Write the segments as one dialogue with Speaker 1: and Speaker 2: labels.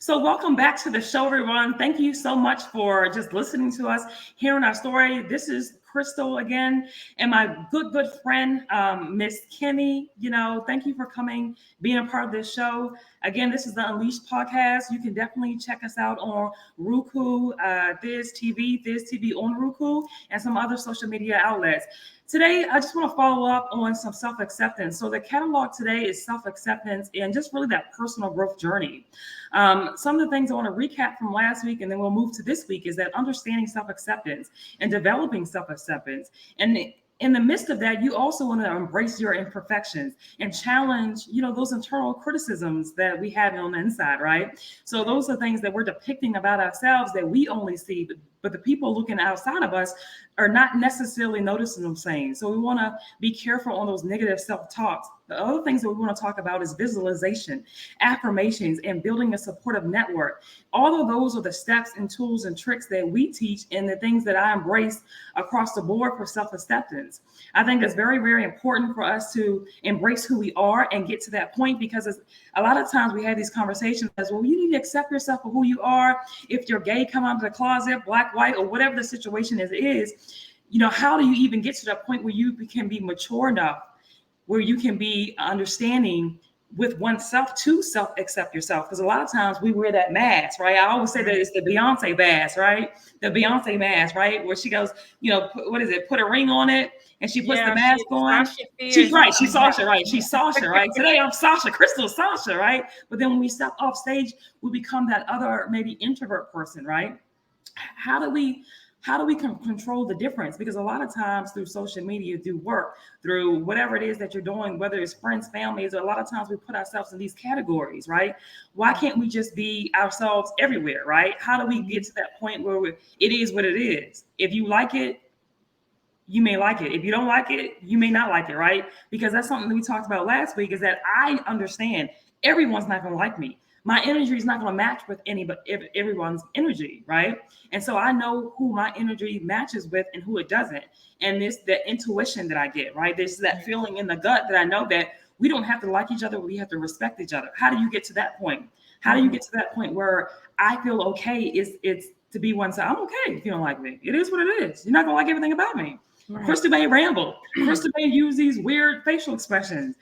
Speaker 1: So, welcome back to the show, everyone. Thank you so much for just listening to us, hearing our story. This is Crystal again, and my good friend, Miss Kimmy. Thank you for coming, being a part of this show. Again, this is the Unleashed podcast. You can definitely check us out on Roku, Thiz TV on Roku, and some other social media outlets. Today, I just want to follow up on some self acceptance. So, the catalog today is self acceptance and just really that personal growth journey. Some of the things I want to recap from last week, and then we'll move to this week, is that understanding self acceptance and developing self acceptance. And in the midst of that, you also want to embrace your imperfections and challenge, those internal criticisms that we have on the inside, right? So those are things that we're depicting about ourselves that we only see, but the people looking outside of us are not necessarily noticing them saying. So we want to be careful on those negative self-talks. The other things that we want to talk about is visualization, affirmations, and building a supportive network. All of those are the steps and tools and tricks that we teach and the things that I embrace across the board for self-acceptance. I think it's very, very important for us to embrace who we are and get to that point, because a lot of times we have these conversations as, well, you need to accept yourself for who you are. If you're gay, come out of the closet, black, white, or whatever the situation is, how do you even get to that point where you can be mature enough, where you can be understanding with oneself to self-accept yourself? Because a lot of times we wear that mask, right? I always say that it's the Beyonce mask, right? The Beyonce mask, right? Where she goes, what is it? Put a ring on it, and she puts the mask on. She's right. She's Sasha, right? She's Sasha, right? Today I'm Sasha, Crystal Sasha, right? But then when we step off stage, we become that other maybe introvert person, right? How do we control the difference? Because a lot of times through social media, through work, through whatever it is that you're doing, whether it's friends, families, a lot of times we put ourselves in these categories, right? Why can't we just be ourselves everywhere, right? How do we get to that point where it is what it is? If you like it, you may like it. If you don't like it, you may not like it, right? Because that's something that we talked about last week, is that I understand everyone's not going to like me. My energy is not going to match with everyone's energy, right? And so I know who my energy matches with and who it doesn't. And this the intuition that I get, right? There's that feeling in the gut that I know that we don't have to like each other, we have to respect each other. How do you get to that point? How do you get to that point where I feel okay? It's to be one side. I'm okay if you don't like me. It is what it is. You're not gonna like everything about me. Right. Crystal may ramble. Crystal may use these weird facial expressions,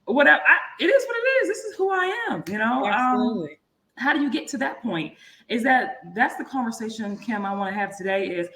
Speaker 1: whatever. It is what it is. This is who I am,
Speaker 2: Absolutely.
Speaker 1: How do you get to that point? That's the conversation, Kim, I want to have today, is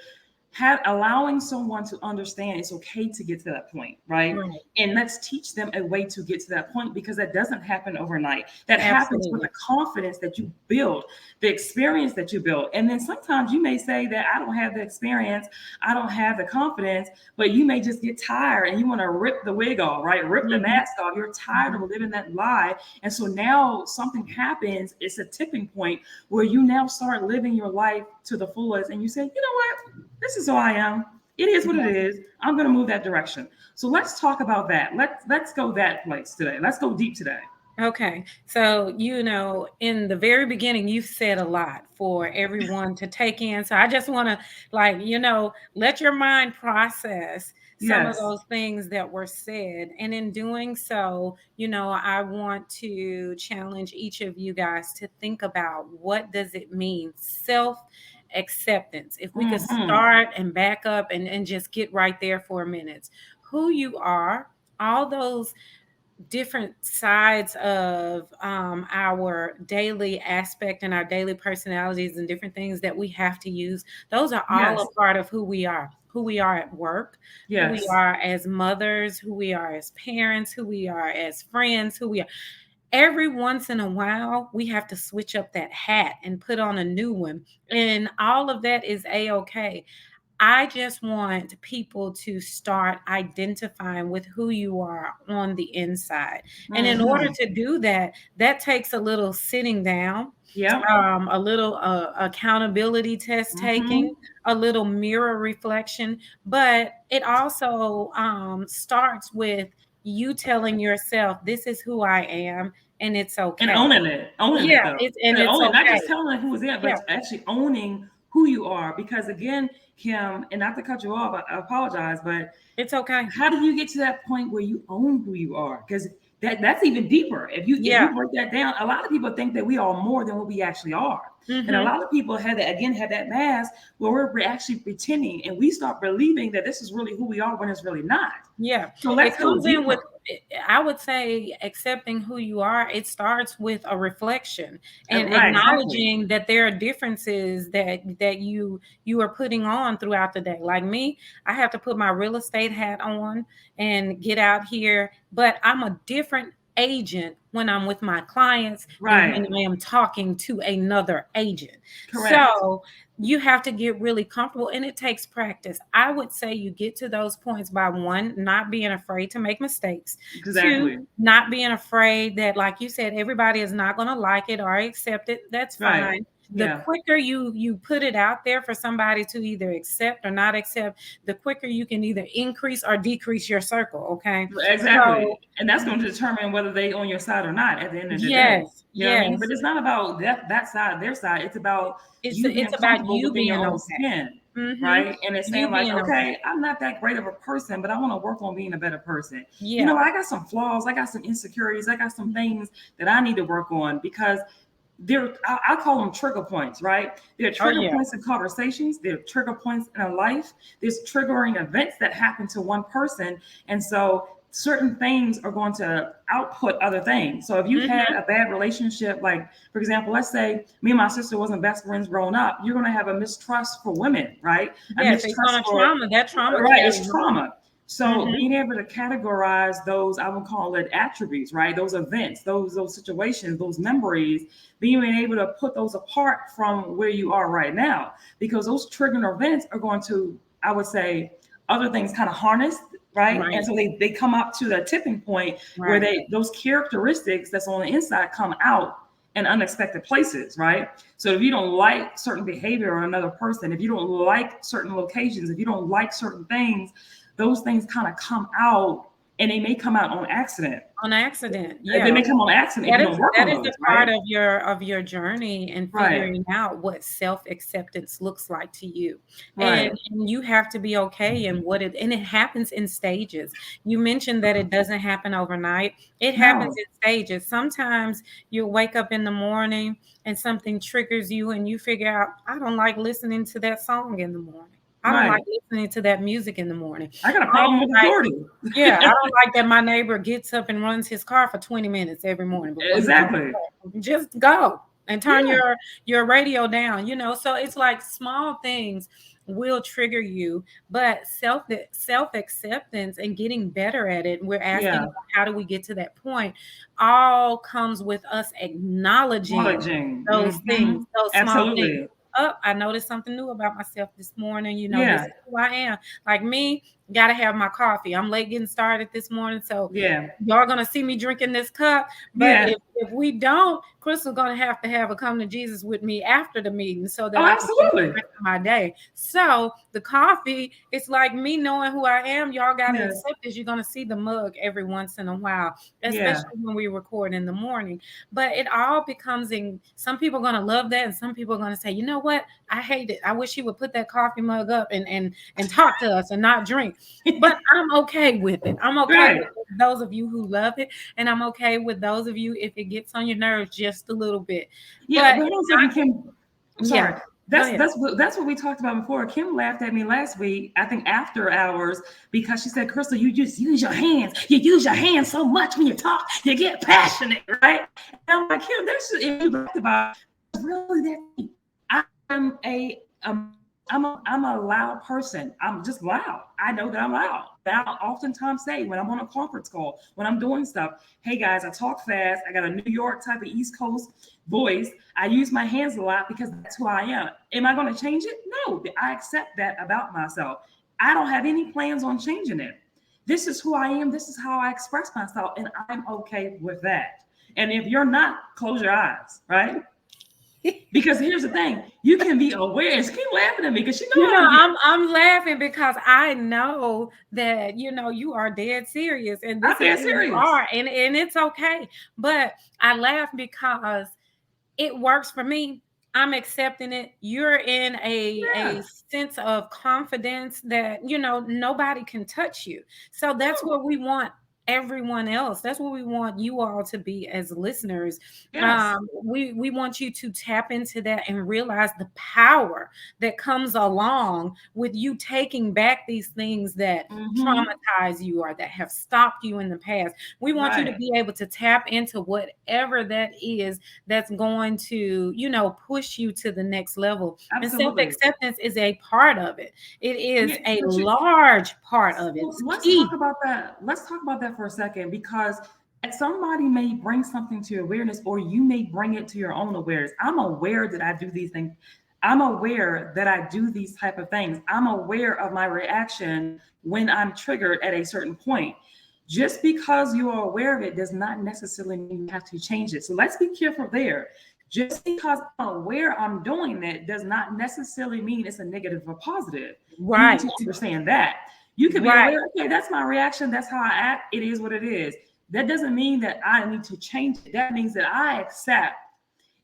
Speaker 1: allowing someone to understand it's okay to get to that point, right? And let's teach them a way to get to that point, because that doesn't happen overnight. That happens with the confidence that you build, the experience that you build. And then sometimes you may say that I don't have the experience, I don't have the confidence, but you may just get tired and you want to rip the wig off, right? Rip the mask off. You're tired of living that lie. And so now something happens. It's a tipping point where you now start living your life to the fullest. And you say, you know what? This is who I am. It is what it is. I'm going to move that direction. So let's talk about that. Let's go that place today. Let's go deep today.
Speaker 2: Okay. So, in the very beginning, you've said a lot for everyone to take in. So I just want to let your mind process some of those things that were said. And in doing so, I want to challenge each of you guys to think about, what does it mean? Self-acceptance. If we could start and back up and just get right there for a minute. Who you are, all those different sides of our daily aspect and our daily personalities and different things that we have to use. Those are all a part of who we are at work, who we are as mothers, who we are as parents, who we are as friends, who we are. Every once in a while, we have to switch up that hat and put on a new one. And all of that is A-okay. I just want people to start identifying with who you are on the inside. And in order to do that, that takes a little sitting down, a little accountability test taking, a little mirror reflection. But it also starts with you telling yourself, this is who I am, and it's okay.
Speaker 1: And owning it.
Speaker 2: It's okay.
Speaker 1: Not just telling who is it, but actually owning who you are. Because again, Kim, and not to cut you off, I apologize, but
Speaker 2: it's okay.
Speaker 1: How do you get to that point where you own who you are? Because that's even deeper. If you
Speaker 2: Yeah.
Speaker 1: break that down, a lot of people think that we are more than what we actually are. And a
Speaker 2: Mm-hmm.
Speaker 1: lot of people have that mask where we're actually pretending, and we start believing that this is really who we are when it's really not.
Speaker 2: Yeah.
Speaker 1: So
Speaker 2: It
Speaker 1: let's go
Speaker 2: comes in with,
Speaker 1: deeper.
Speaker 2: I would say, accepting who you are. It starts with a reflection and
Speaker 1: Right, exactly.
Speaker 2: acknowledging that there are differences that you are putting on throughout the day. Like me, I have to put my real estate hat on and get out here, but I'm a different agent when I'm with my clients than when
Speaker 1: Right.
Speaker 2: I am talking to another agent.
Speaker 1: Correct.
Speaker 2: So you have to get really comfortable, and it takes practice. I would say you get to those points by, one, not being afraid to make mistakes. Two,
Speaker 1: Exactly.
Speaker 2: not being afraid that, like you said, everybody is not going to like it or accept it. That's
Speaker 1: Right.
Speaker 2: fine. The
Speaker 1: Yeah.
Speaker 2: quicker you put it out there for somebody to either accept or not accept, the quicker you can either increase or decrease your circle. Okay.
Speaker 1: Exactly.
Speaker 2: So
Speaker 1: And that's going to determine whether they on your side or not at the end of the day.
Speaker 2: yes,
Speaker 1: You know what I mean? But
Speaker 2: yes.
Speaker 1: it's not about that side, their side. It's about you being
Speaker 2: It's about
Speaker 1: comfortable
Speaker 2: you
Speaker 1: within your
Speaker 2: being
Speaker 1: own
Speaker 2: okay.
Speaker 1: skin,
Speaker 2: Mm-hmm.
Speaker 1: right? And it's
Speaker 2: You
Speaker 1: saying like,
Speaker 2: being okay.
Speaker 1: okay, I'm not that great of a person, but I want to work on being a better person. You know,
Speaker 2: Yeah.
Speaker 1: I got some flaws, I got some insecurities, I got some things that I need to work on because I call them trigger points, right? There are
Speaker 2: Oh
Speaker 1: trigger
Speaker 2: yeah.
Speaker 1: points in conversations, there are trigger points in a life, there's triggering events that happen to one person. And so certain things are going to output other things. So if you had
Speaker 2: Mm-hmm.
Speaker 1: a bad relationship, like for example, let's say me and my sister wasn't best friends growing up, you're going to have a mistrust for women, right? A
Speaker 2: Yes, it's
Speaker 1: mistrust
Speaker 2: gonna
Speaker 1: for,
Speaker 2: trauma. That trauma
Speaker 1: right,
Speaker 2: carries
Speaker 1: it's
Speaker 2: on.
Speaker 1: trauma. So
Speaker 2: Mm-hmm.
Speaker 1: being able to categorize those, I would call it attributes, right? Those events, those situations, those memories, being able to put those apart from where you are right now, because those triggering events are going to, I would say, other things kind of harness, right? And
Speaker 2: Right,
Speaker 1: so they come up to the tipping point where
Speaker 2: right.
Speaker 1: they those characteristics that's on the inside come out in unexpected places, right? So if you don't like certain behavior on another person, if you don't like certain locations, if you don't like certain things, those things kind of come out, and they may come out on accident.
Speaker 2: On accident,
Speaker 1: They
Speaker 2: yeah.
Speaker 1: may come on accident if you don't work
Speaker 2: That
Speaker 1: on
Speaker 2: is a
Speaker 1: those,
Speaker 2: part
Speaker 1: right?
Speaker 2: of your journey and
Speaker 1: Right,
Speaker 2: figuring out what self-acceptance looks like to you.
Speaker 1: right.
Speaker 2: And you have to be okay in what it, and it happens in stages. You mentioned that it doesn't happen overnight. It happens
Speaker 1: No,
Speaker 2: in stages. Sometimes you'll wake up in the morning and something triggers you and you figure out, I don't like listening to that song in the morning. I don't
Speaker 1: right.
Speaker 2: like listening to that music in the morning.
Speaker 1: I got a
Speaker 2: I
Speaker 1: problem
Speaker 2: don't
Speaker 1: with
Speaker 2: like,
Speaker 1: authority.
Speaker 2: yeah, I don't like that my neighbor gets up and runs his car for 20 minutes every morning before he goes to
Speaker 1: Exactly.
Speaker 2: work. Just go and turn
Speaker 1: Yeah,
Speaker 2: your radio down, you know. So it's like small things will trigger you, but self acceptance and getting better at it. We're asking
Speaker 1: yeah.
Speaker 2: about how do we get to that point? All comes with us acknowledging
Speaker 1: Acknowledging.
Speaker 2: those things, those small things.
Speaker 1: Absolutely.
Speaker 2: Oh, I noticed something new about myself this morning. You know, this
Speaker 1: Yeah,
Speaker 2: is who I am. Like me, gotta have my coffee. I'm late getting started this morning, so
Speaker 1: yeah,
Speaker 2: y'all gonna see me drinking this cup. But
Speaker 1: yeah.
Speaker 2: if we don't, Crystal's gonna have to have a come to Jesus with me after the meeting so that
Speaker 1: Oh,
Speaker 2: I can finish the
Speaker 1: absolutely.
Speaker 2: rest of my day. So the coffee, it's like me knowing who I am. Y'all gotta
Speaker 1: Yeah,
Speaker 2: accept this. You're gonna see the mug every once in a while,
Speaker 1: yeah.
Speaker 2: especially when we record in the morning. But it all becomes in, some people are gonna love that, and some people are gonna say, you know what? I hate it. I wish he would put that coffee mug up and talk to us and not drink. But I'm okay with it. I'm okay
Speaker 1: Right.
Speaker 2: with those of you who love it, and I'm okay with those of you if it gets on your nerves just a little bit.
Speaker 1: Yeah,
Speaker 2: But
Speaker 1: but hold on a second, Kim. I'm
Speaker 2: yeah,
Speaker 1: sorry.
Speaker 2: go
Speaker 1: That's
Speaker 2: ahead.
Speaker 1: that's what that's what we talked about before. Kim laughed at me last week, I think after hours, because she said, Crystal, you just use your hands. You use your hands so much when you talk, you get passionate, right? And I'm like, Kim, that's just, if you laughed about it, but it's really that deep. I'm I'm a loud person. I'm just loud. I know that I'm loud. But I oftentimes say when I'm on a conference call, when I'm doing stuff, hey guys, I talk fast. I got a New York type of East Coast voice. I use my hands a lot because that's who I am. Am I going to change it? No, I accept that about myself. I don't have any plans on changing it. This is who I am. This is how I express myself, and I'm okay with that. And if you're not, close your eyes, right? Because here's the thing, you can be aware. And she keep laughing at me because she
Speaker 2: You
Speaker 1: know
Speaker 2: know,
Speaker 1: I'm get.
Speaker 2: I'm laughing because I know that you are dead serious, and
Speaker 1: I'm
Speaker 2: this is
Speaker 1: dead
Speaker 2: who you
Speaker 1: serious.
Speaker 2: are, and it's okay. But I laugh because it works for me. I'm accepting it. You're in a
Speaker 1: Yeah.
Speaker 2: sense of confidence that nobody can touch you. So that's
Speaker 1: No.
Speaker 2: what we want everyone else. That's what we want you all to be as listeners.
Speaker 1: Yes.
Speaker 2: We want you to tap into that and realize the power that comes along with you taking back these things that
Speaker 1: Mm-hmm.
Speaker 2: traumatize you or that have stopped you in the past. We want you to
Speaker 1: Right.
Speaker 2: be able to tap into whatever that is that's going to, push you to the next level. And self
Speaker 1: Absolutely.
Speaker 2: acceptance is a part of it. It is
Speaker 1: Yeah,
Speaker 2: a
Speaker 1: but
Speaker 2: large part of it. It's
Speaker 1: let's talk
Speaker 2: key.
Speaker 1: about that. Let's talk about that for a second because somebody may bring something to your awareness or you may bring it to your own awareness. I'm aware that I do these things. I'm aware that I do these type of things. I'm aware of my reaction when I'm triggered at a certain point. Just because you are aware of it does not necessarily mean you have to change it. So let's be careful there. Just because I'm aware I'm doing it does not necessarily mean it's a negative or positive. You need to
Speaker 2: Right.
Speaker 1: understand that. You could be
Speaker 2: Right.
Speaker 1: aware, okay, that's my reaction. That's how I act. It is what it is. That doesn't mean that I need to change it. That means that I accept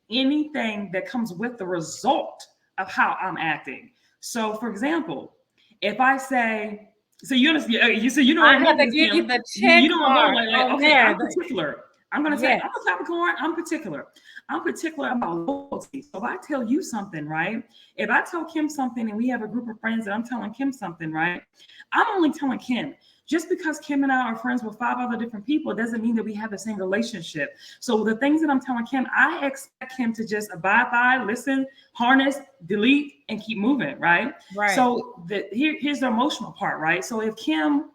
Speaker 1: anything that comes with the result of how I'm acting. So, for example, if I say, so you understand, you say you know what
Speaker 2: I
Speaker 1: I
Speaker 2: had
Speaker 1: meant
Speaker 2: to
Speaker 1: this,
Speaker 2: give you
Speaker 1: Kim.
Speaker 2: the
Speaker 1: You
Speaker 2: check
Speaker 1: know what I meant,
Speaker 2: mark
Speaker 1: like
Speaker 2: on
Speaker 1: okay,
Speaker 2: there.
Speaker 1: I'm particular. I'm gonna say
Speaker 2: Yes.
Speaker 1: I'm a Capricorn. I'm particular. I'm particular about loyalty. So if I tell you something, right? If I tell Kim something and we have a group of friends and I'm telling Kim something, right? I'm only telling Kim. Just because Kim and I are friends with 5 other different people doesn't mean that we have the same relationship. So the things that I'm telling Kim, I expect him to just abide by, listen, harness, delete, and keep moving, right?
Speaker 2: Right.
Speaker 1: So here's the emotional part, right? So if Kim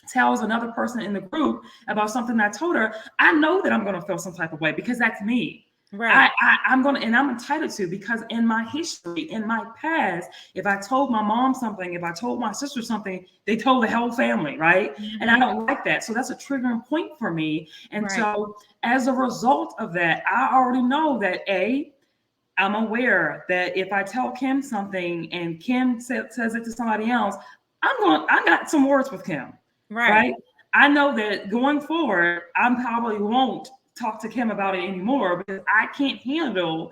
Speaker 1: tells another person in the group about something I told her, I know that I'm going to feel some type of way because that's me.
Speaker 2: Right.
Speaker 1: I'm going to, and I'm entitled to because in my history, in my past, if I told my mom something, if I told my sister something, they told the whole family, right? And I
Speaker 2: Hmm.
Speaker 1: don't like that. So that's a triggering point for me. And
Speaker 2: Right.
Speaker 1: so as a result of that, I already know that I'm aware that if I tell Kim something and Kim says it to somebody else, I got some words with Kim,
Speaker 2: Right.
Speaker 1: right? I know that going forward, I probably won't talk to Kim about it anymore because I can't handle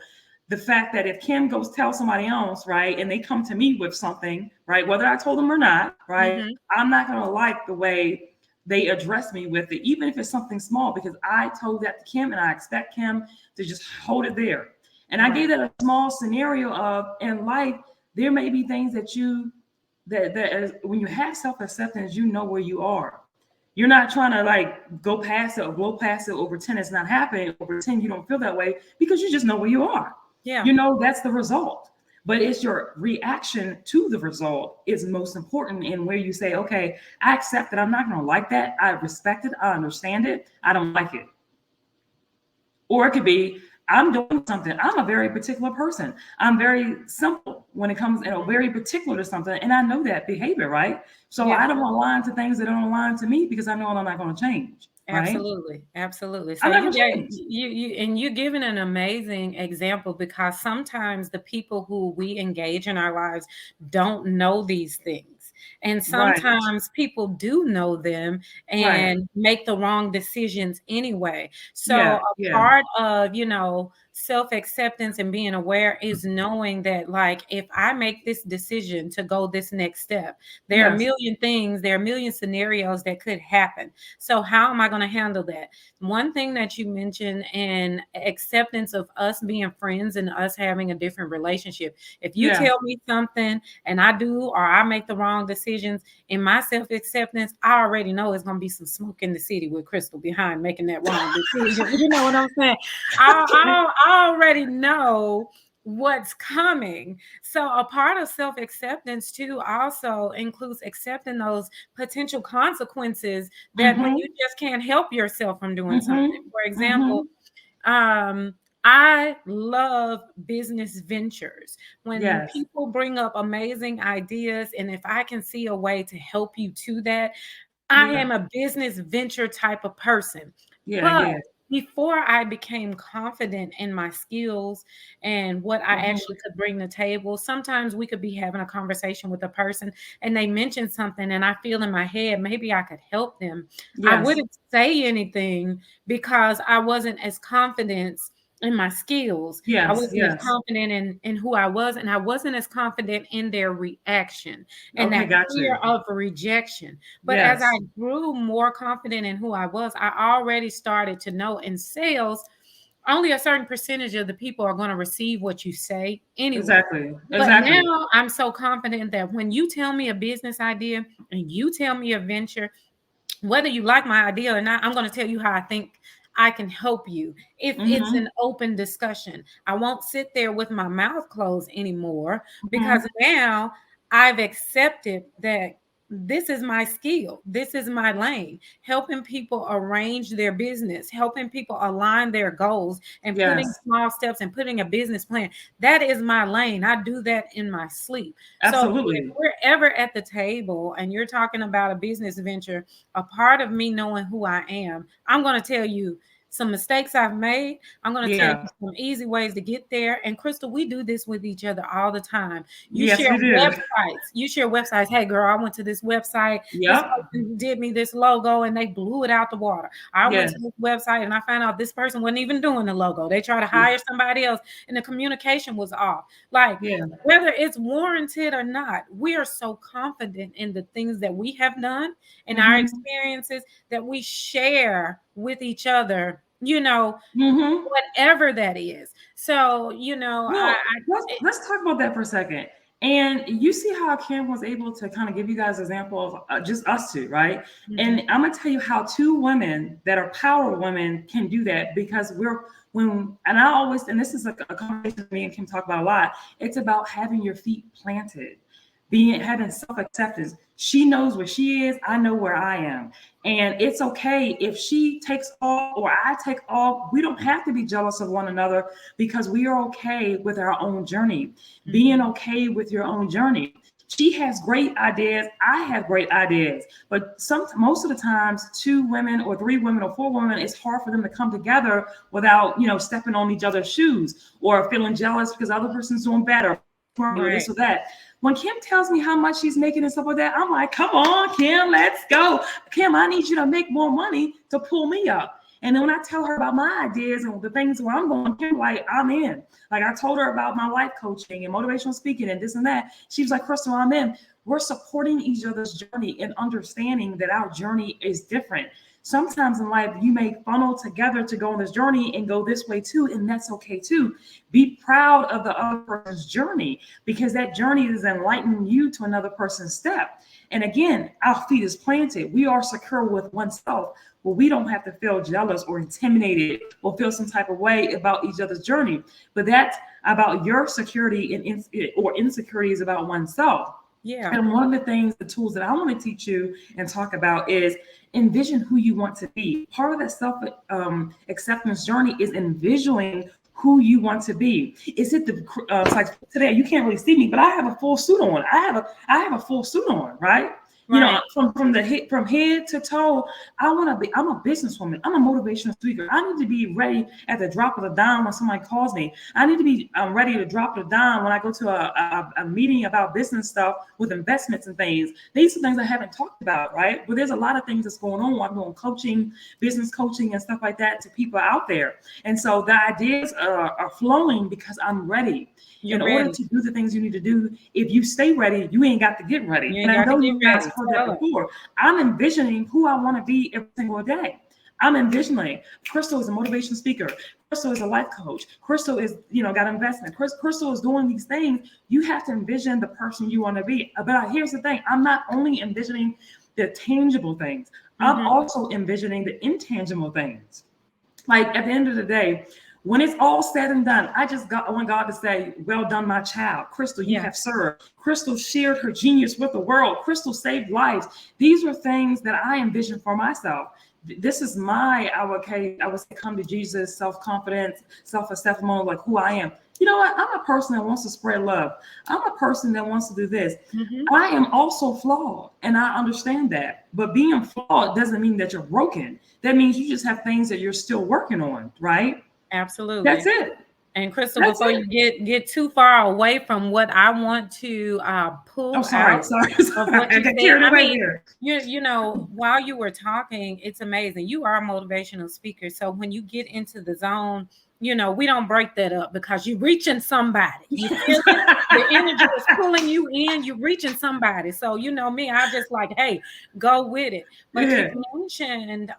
Speaker 1: the fact that if Kim goes tell somebody else, right, and they come to me with something, right, whether I told them or not, right,
Speaker 2: Hmm.
Speaker 1: I'm not gonna like the way they address me with it, even if it's something small, because I told that to Kim and I expect Kim to just hold it there. And I gave
Speaker 2: Right.
Speaker 1: that a small scenario of in life, there may be things that when you have self-acceptance, you know where you are. You're not trying to like go past it or blow past it or pretend it's not happening or pretend you don't feel that way because you just know where you are.
Speaker 2: Yeah.
Speaker 1: You know that's the result. But it's your reaction to the result is most important in where you say, okay, I accept that I'm not going to like that. I respect it. I understand it. I don't like it. Or it could be, I'm doing something. I'm a very particular person. I'm very simple when it comes, very particular to something. And I know that behavior, right? So
Speaker 2: Yeah.
Speaker 1: I don't align to things that don't align to me because I know I'm not going to change, right?
Speaker 2: Absolutely. Absolutely. So
Speaker 1: I'm not
Speaker 2: you
Speaker 1: going to
Speaker 2: get
Speaker 1: change.
Speaker 2: you're giving an amazing example because sometimes the people who we engage in our lives don't know these things. And
Speaker 1: Right,
Speaker 2: sometimes people do know them
Speaker 1: right.
Speaker 2: and make the wrong decisions anyway. So
Speaker 1: Yeah,
Speaker 2: a
Speaker 1: yeah,
Speaker 2: part of, self-acceptance and being aware is knowing that like if I make this decision to go this next step, there are a
Speaker 1: yes,
Speaker 2: million things, there are a million scenarios that could happen. So how am I going to handle that? One thing that you mentioned in acceptance of us being friends and us having a different relationship. If you
Speaker 1: yeah.
Speaker 2: tell me something and I do or I make the wrong decisions in my self-acceptance, I already know it's going to be some smoke in the city with Crystal behind making that wrong decision. You know what I'm saying? I already know what's coming. So a part of self-acceptance too also includes accepting those potential consequences that when you
Speaker 1: Mm-hmm,
Speaker 2: just can't help yourself from doing something.
Speaker 1: mm-hmm,
Speaker 2: For
Speaker 1: mm-hmm.
Speaker 2: example, I love business ventures. When
Speaker 1: Yes,
Speaker 2: people bring up amazing ideas, and if I can see a way to help you to that, I
Speaker 1: yeah,
Speaker 2: am a business venture type of person.
Speaker 1: yeah,
Speaker 2: But
Speaker 1: yeah.
Speaker 2: before I became confident in my skills and what I
Speaker 1: Mm-hmm.
Speaker 2: actually could bring to the table, sometimes we could be having a conversation with a person and they mention something, and I feel in my head, maybe I could help them. I
Speaker 1: Yes,
Speaker 2: wouldn't say anything because I wasn't as confident in my skills. I
Speaker 1: Yes,
Speaker 2: wasn't as
Speaker 1: yes.
Speaker 2: confident in who I was, and I wasn't as confident in their reaction and
Speaker 1: Okay,
Speaker 2: that
Speaker 1: got
Speaker 2: fear
Speaker 1: you.
Speaker 2: of rejection. But as I
Speaker 1: Yes,
Speaker 2: grew more confident in who I was, I already started to know in sales, only a certain percentage of the people are going to receive what you say anyway.
Speaker 1: exactly,
Speaker 2: But
Speaker 1: exactly.
Speaker 2: now I'm so confident that when you tell me a business idea and you tell me a venture, whether you like my idea or not, I'm going to tell you how I think I can help you. If it's
Speaker 1: Mm-hmm,
Speaker 2: an open discussion, I won't sit there with my mouth closed anymore, because
Speaker 1: mm-hmm.
Speaker 2: now I've accepted that this is my skill. This is my lane, helping people arrange their business, helping people align their goals, and putting
Speaker 1: Yes,
Speaker 2: small steps and putting a business plan. That is my lane. I do that in my sleep. So if
Speaker 1: absolutely.
Speaker 2: we're ever at the table and you're talking about a business venture, a part of me knowing who I am, I'm going to tell you some mistakes I've made. I'm going to tell
Speaker 1: Yeah.
Speaker 2: you some easy ways to get there. And Crystal, we do this with each other all the time. You
Speaker 1: Yes,
Speaker 2: share
Speaker 1: we do.
Speaker 2: websites. You share websites. Hey, girl, I went to this website. This
Speaker 1: Yep.
Speaker 2: person did me this logo and they blew it out the water. I went to
Speaker 1: Yes.
Speaker 2: this website and I found out this person wasn't even doing the logo. They tried to hire somebody else and the communication was off. Like,
Speaker 1: Yeah.
Speaker 2: whether it's warranted or not, we are so confident in the things that we have done and our
Speaker 1: Mm-hmm.
Speaker 2: experiences that we share with each other, you know,
Speaker 1: Mm-hmm.
Speaker 2: whatever that is. So,
Speaker 1: Well, let's talk about that for a second. And you see how Kim was able to kind of give you guys an example of just us two, right?
Speaker 2: Mhm.
Speaker 1: And I'm gonna tell you how two women that are power women can do that, because and I always, and this is a conversation me and Kim talk about a lot. It's about having your feet planted, being having self acceptance. She knows where she is. I know where I am. And it's okay if she takes off or I take off. We don't have to be jealous of one another, because we are okay with our own journey. Being
Speaker 2: Mhm.
Speaker 1: okay with your own journey. She has great ideas. I have great ideas. But most of the times, two women or three women or four women, it's hard for them to come together without, stepping on each other's shoes or feeling jealous because the other person's doing better or this
Speaker 2: Right.
Speaker 1: or that. When Kim tells me how much she's making and stuff like that, I'm like, come on, Kim, let's go. Kim, I need you to make more money to pull me up. And then when I tell her about my ideas and the things where I'm going, Kim, like, I'm in. Like, I told her about my life coaching and motivational speaking and this and that. She was like, Crystal, I'm in. We're supporting each other's journey and understanding that our journey is different. Sometimes in life, you may funnel together to go on this journey and go this way too, and that's okay too. Be proud of the other person's journey, because that journey is enlightening you to another person's step. And again, our feet is planted. We are secure with oneself. Well, we don't have to feel jealous or intimidated or feel some type of way about each other's journey. But that's about your security or insecurities about oneself.
Speaker 2: Yeah.
Speaker 1: And one of the things, the tools that I want to teach you and talk about is envision who you want to be. Part of that self acceptance journey is envisioning who you want to be. Is it it's like today you can't really see me, but I have a full suit on. I have a full suit on, right?
Speaker 2: Right.
Speaker 1: From head to toe, I want to be. I'm a businesswoman. I'm a motivational speaker. I need to be ready at the drop of a dime when somebody calls me. I need to be ready to drop the dime when I go to a meeting about business stuff with investments and things. These are things I haven't talked about, right? But there's a lot of things that's going on. I'm doing coaching, business coaching, and stuff like that to people out there. And so the ideas are flowing because I'm ready.
Speaker 2: You're
Speaker 1: In order
Speaker 2: ready.
Speaker 1: to do the things you need to do, if you stay ready, you ain't got to get ready.
Speaker 2: You
Speaker 1: And
Speaker 2: ain't
Speaker 1: I
Speaker 2: got to
Speaker 1: know
Speaker 2: get
Speaker 1: you guys
Speaker 2: ready.
Speaker 1: heard that
Speaker 2: Tell her.
Speaker 1: before. I'm envisioning who I want to be every single day. I'm envisioning Crystal is a motivational speaker. Crystal is a life coach. Crystal is, got investment. Crystal is doing these things. You have to envision the person you want to be. But here's the thing: I'm not only envisioning the tangible things, I'm
Speaker 2: Mhm.
Speaker 1: also envisioning the intangible things. Like at the end of the day, when it's all said and done, I want God to say, well done, my child. Crystal, you
Speaker 2: Yeah.
Speaker 1: have served. Crystal shared her genius with the world. Crystal saved lives. These are things that I envision for myself. This is I would say come to Jesus, self-confidence, self-assessment, like who I am. You know what? I'm a person that wants to spread love. I'm a person that wants to do this.
Speaker 2: Mhm.
Speaker 1: I am also flawed, and I understand that. But being flawed doesn't mean that you're broken. That means you just have things that you're still working on, right? That's
Speaker 2: Absolutely.
Speaker 1: it.
Speaker 2: And Crystal,
Speaker 1: That's
Speaker 2: before
Speaker 1: it.
Speaker 2: you get too far away from what I want to
Speaker 1: Oh,
Speaker 2: pull
Speaker 1: sorry,
Speaker 2: out
Speaker 1: sorry.
Speaker 2: of
Speaker 1: Sorry.
Speaker 2: what
Speaker 1: I
Speaker 2: you
Speaker 1: got
Speaker 2: said,
Speaker 1: carried
Speaker 2: I
Speaker 1: away
Speaker 2: mean,
Speaker 1: there.
Speaker 2: while you were talking, it's amazing. You are a motivational speaker, so when you get into the zone we don't break that up because you're reaching somebody. You feel it? The energy is pulling you in, you're reaching somebody. So me, I just like, hey, go with it. But you
Speaker 1: Yeah.
Speaker 2: mentioned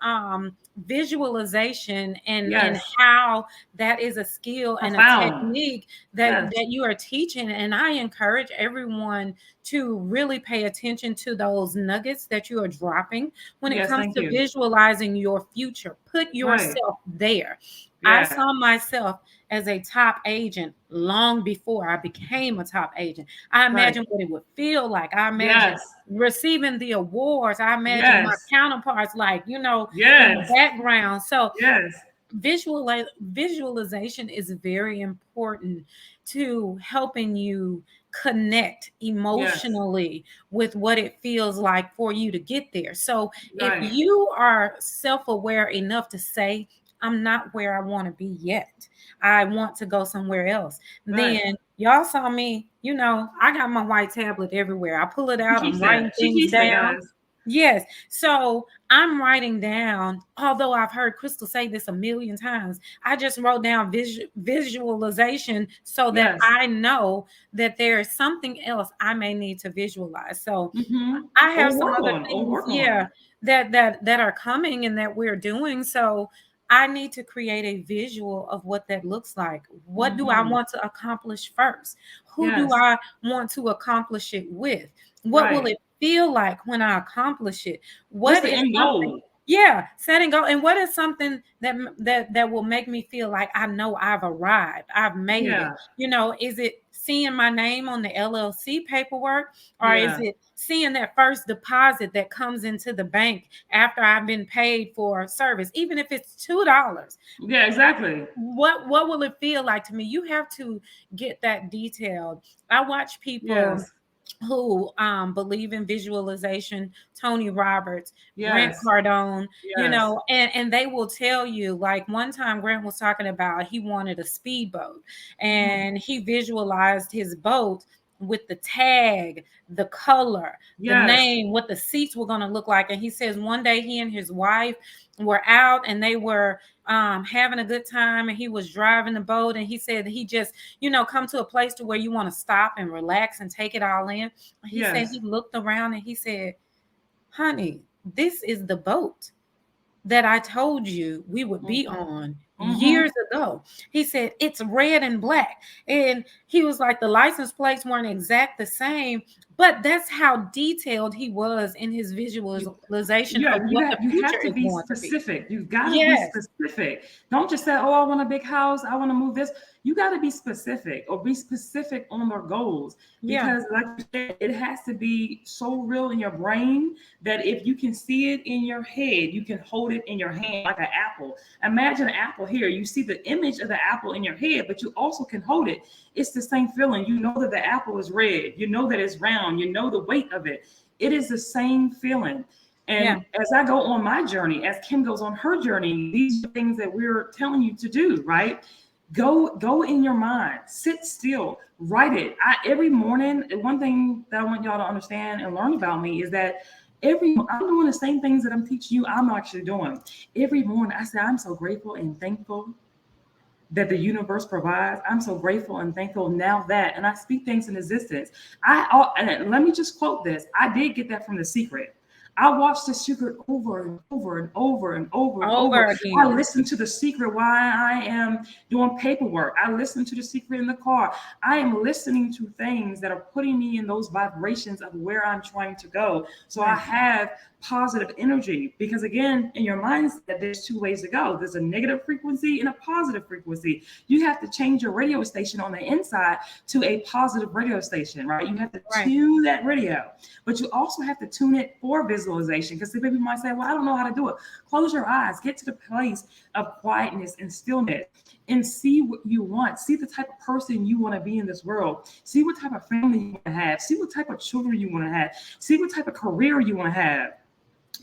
Speaker 2: visualization and
Speaker 1: Yes.
Speaker 2: how that is a skill and a
Speaker 1: Profound.
Speaker 2: technique that
Speaker 1: Yes.
Speaker 2: you are teaching. And I encourage everyone to really pay attention to those nuggets that you are dropping when it
Speaker 1: Yes.
Speaker 2: comes
Speaker 1: Thank
Speaker 2: to
Speaker 1: you.
Speaker 2: visualizing your future. Put
Speaker 1: Right.
Speaker 2: yourself there. I
Speaker 1: Yeah.
Speaker 2: saw myself as a top agent long before I became a top agent. I
Speaker 1: Right.
Speaker 2: imagine what it would feel like. I imagine
Speaker 1: Yes.
Speaker 2: receiving the awards. I imagine my
Speaker 1: Yes.
Speaker 2: counterparts, like, in the
Speaker 1: Yes.
Speaker 2: background. So
Speaker 1: Yes.
Speaker 2: visualization is very important to helping you connect
Speaker 1: Yes.
Speaker 2: emotionally with what it feels like for you to get there. So if
Speaker 1: Right.
Speaker 2: you are self-aware enough to say, I'm not where I want to be yet, I want to go somewhere else,
Speaker 1: Right.
Speaker 2: then y'all saw me, I got my white tablet everywhere. I pull it
Speaker 1: She
Speaker 2: out, I'm
Speaker 1: keeps that.
Speaker 2: writing
Speaker 1: She
Speaker 2: things
Speaker 1: keeps that,
Speaker 2: down.
Speaker 1: guys.
Speaker 2: Yes. So I'm writing down, although I've heard Crystal say this a million times, I just wrote down visualization so that
Speaker 1: Yes.
Speaker 2: I know that there is something else I may need to visualize. So
Speaker 1: Mm-hmm.
Speaker 2: I have
Speaker 1: Or
Speaker 2: some
Speaker 1: work
Speaker 2: other
Speaker 1: on. Or
Speaker 2: things,
Speaker 1: work
Speaker 2: yeah,
Speaker 1: on.
Speaker 2: that are coming and that we're doing. So I need to create a visual of what that looks like. What do I
Speaker 1: Mm-hmm.
Speaker 2: want to accomplish first? Who do
Speaker 1: Yes.
Speaker 2: I want to accomplish it with? What will
Speaker 1: Right.
Speaker 2: it feel like when I accomplish it?
Speaker 1: What's
Speaker 2: What
Speaker 1: the
Speaker 2: is
Speaker 1: end
Speaker 2: something?
Speaker 1: goal?
Speaker 2: Yeah, setting goal. And what is something that will make me feel like I know I've arrived, I've made it?
Speaker 1: Yeah.
Speaker 2: Is it seeing my name on the LLC paperwork, or is
Speaker 1: Yeah.
Speaker 2: it seeing that first deposit that comes into the bank after I've been paid for service, even if it's $2?
Speaker 1: Yeah. Exactly.
Speaker 2: What will it feel like to me? You have to get that detailed. I watch people
Speaker 1: Yes.
Speaker 2: who believe in visualization, Tony Roberts, Grant
Speaker 1: Yes.
Speaker 2: Cardone,
Speaker 1: Yes.
Speaker 2: and they will tell you, like one time Grant was talking about he wanted a speedboat
Speaker 1: Mm-hmm.
Speaker 2: and he visualized his boat with the tag, the color, the
Speaker 1: Yes.
Speaker 2: name, what the seats were going to look like. And he says one day he and his wife were out and they were having a good time, and he was driving the boat, and he said he just come to a place to where you want to stop and relax and take it all in. He said
Speaker 1: Yes.
Speaker 2: he looked around and he said, honey, this is the boat that I told you we would be
Speaker 1: Mm-hmm.
Speaker 2: on
Speaker 1: Mm-hmm.
Speaker 2: years ago. He said it's red and black. And he was like, the license plates weren't exact the same, but that's how detailed he was in his visualization
Speaker 1: Yeah,
Speaker 2: of what the
Speaker 1: you
Speaker 2: future
Speaker 1: have to
Speaker 2: is
Speaker 1: be
Speaker 2: going to be.
Speaker 1: specific. You've got to be
Speaker 2: Yes.
Speaker 1: specific. Don't just say, "Oh, I want a big house. I want to move this." You got to be specific, or be specific on their goals,
Speaker 2: Yeah.
Speaker 1: because, like you said, it has to be so real in your brain that if you can see it in your head, you can hold it in your hand like an apple. Imagine an apple here. You see the image of the apple in your head, but you also can hold it. It's the same feeling. You know that the apple is red. You know that it's round. You know the weight of it. It is the same feeling.
Speaker 2: Yeah.
Speaker 1: And as I go on my journey, as Kim goes on her journey, these are things that we're telling you to do, right? Go in your mind, sit still, write it. Every morning, one thing that I want y'all to understand and learn about me is that I'm doing the same things that I'm teaching you, I'm actually doing. Every morning I say, I'm so grateful and thankful that the universe provides. I'm so grateful and thankful now that, and I speak things in existence. And let me just quote this. I did get that from The Secret. I watched The Secret over and over and over and over and over.
Speaker 2: Over
Speaker 1: I
Speaker 2: again.
Speaker 1: listen to The Secret while I am doing paperwork. I listen to The Secret in the car. I am listening to things that are putting me in those vibrations of where I'm trying to go. So I
Speaker 2: Right.
Speaker 1: have positive energy, because again, in your mindset, there's two ways to go. There's a negative frequency and a positive frequency. You have to change your radio station on the inside to a positive radio station, right? You have to
Speaker 2: Right.
Speaker 1: tune that radio, but you also have to tune it for visualization, because some people might say, well, I don't know how to do it. Close your eyes, get to the place of quietness and stillness, and see what you want. See the type of person you want to be in this world. See what type of family you want to have. See what type of children you want to have. See what type of career you want to have.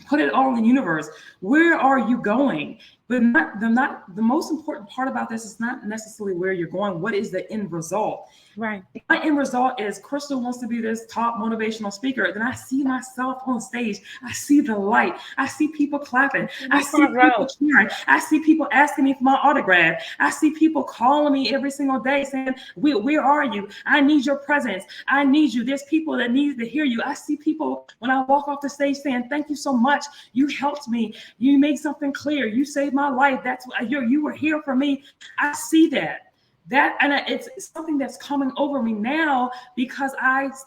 Speaker 1: Put it all in the universe. Where are you going? But not the most important part about this is not necessarily where you're going. What is the end result?
Speaker 2: Right.
Speaker 1: My end result is Crystal wants to be this top motivational speaker. Then I see myself on stage. I see the light. I see people clapping. I see people cheering. I see people asking me for my autograph. I see people calling me every single day saying, where are you? I need your presence. I need you. There's people that need to hear you. I see people when I walk off the stage saying, thank you so much. You helped me. You made something clear. You saved my life. That's you were here for me. I see that. And it's something that's coming over me now because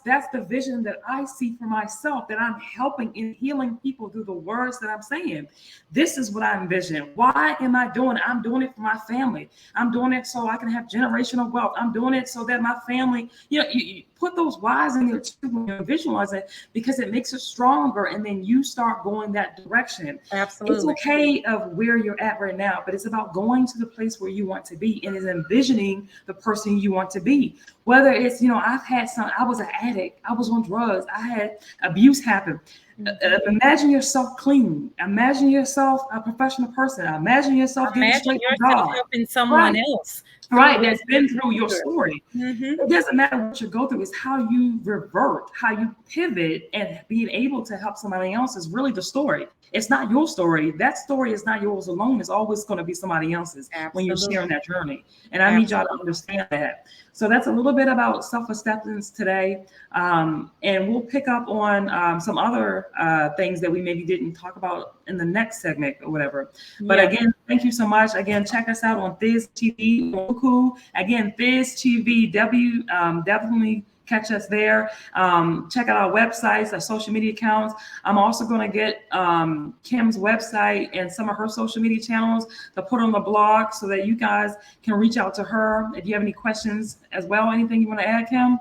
Speaker 1: that's the vision that I see for myself, that I'm helping and healing people through the words that I'm saying. This is what I envision. Why am I doing it? I'm doing it for my family. I'm doing it so I can have generational wealth. I'm doing it so that my family, you put those whys in there too when you visualize it, because it makes it stronger, and then you start going that direction.
Speaker 2: Absolutely.
Speaker 1: It's okay of where you're at right now, but it's about going to the place where you want to be, and is envisioning the person you want to be. Whether it's, I was an addict, I was on drugs, I had abuse happen. Imagine yourself clean. Imagine yourself a professional person. Imagine yourself getting straight to God.
Speaker 2: Helping someone else.
Speaker 1: Right, that's been through your story.
Speaker 2: Mm-hmm.
Speaker 1: It doesn't matter what you go through, it's how you revert, how you pivot, and being able to help somebody else is really the story. It's not your story. That story is not yours alone. It's always going to be somebody else's. Absolutely. When you're sharing that journey. And I need y'all to understand that. So that's a little bit about self-acceptance today. And we'll pick up on some other things that we maybe didn't talk about in the next segment or whatever. But again, thank you so much. Again, check us out on Thiz TV, Roku. Again, Thiz TV, definitely catch us there. Check out our websites, our social media accounts. I'm also going to get Kim's website and some of her social media channels to put on the blog so that you guys can reach out to her if you have any questions as well. Anything you want to add, Kim?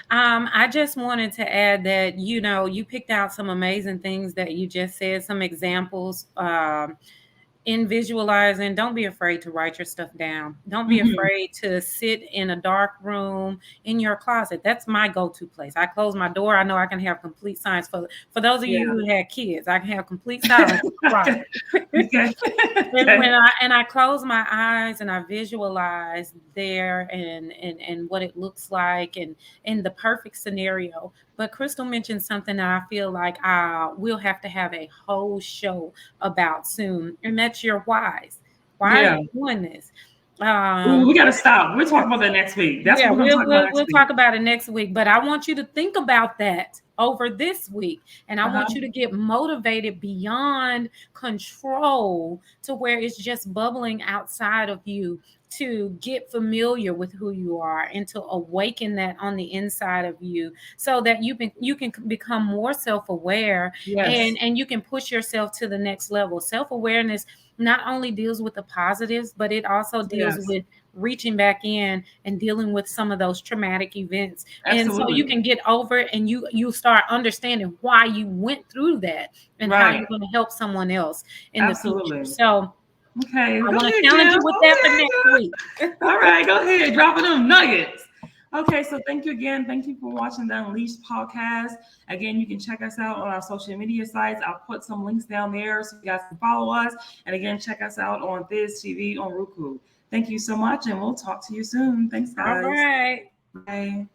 Speaker 2: I just wanted to add that, you picked out some amazing things that you just said, some examples. In visualizing, don't be afraid to write your stuff down. Don't be afraid to sit in a dark room in your closet. That's my go-to place. I close my door. I know I can have complete silence. For those of you who had kids, I can have complete silence. And I close my eyes and I visualize there and what it looks like and the perfect scenario. But Crystal mentioned something that I feel like we'll have to have a whole show about soon, and that's your whys. Why are you doing this?
Speaker 1: We got to stop. We'll talk about that next week. That's what we're going to talk about next week.
Speaker 2: We'll talk about it next week. But I want you to think about that over this week. And I want you to get motivated beyond control to where it's just bubbling outside of you, to get familiar with who you are and to awaken that on the inside of you so that you can become more self-aware. And you can push yourself to the next level. Self-awareness not only deals with the positives, but it also deals with reaching back in and dealing with some of those traumatic events. Absolutely. And so you can get over it, and you start understanding why you went through that and how you're going to help someone else in the future. So
Speaker 1: okay,
Speaker 2: I want to challenge you with that for next week.
Speaker 1: All right, go ahead, dropping them nuggets. Okay, so thank you again. Thank you for watching the Unleashed podcast. Again, you can check us out on our social media sites. I'll put some links down there so you guys can follow us. And again, check us out on Thiz TV on Roku. Thank you so much, and we'll talk to you soon. Thanks, guys.
Speaker 2: All right.
Speaker 1: Bye.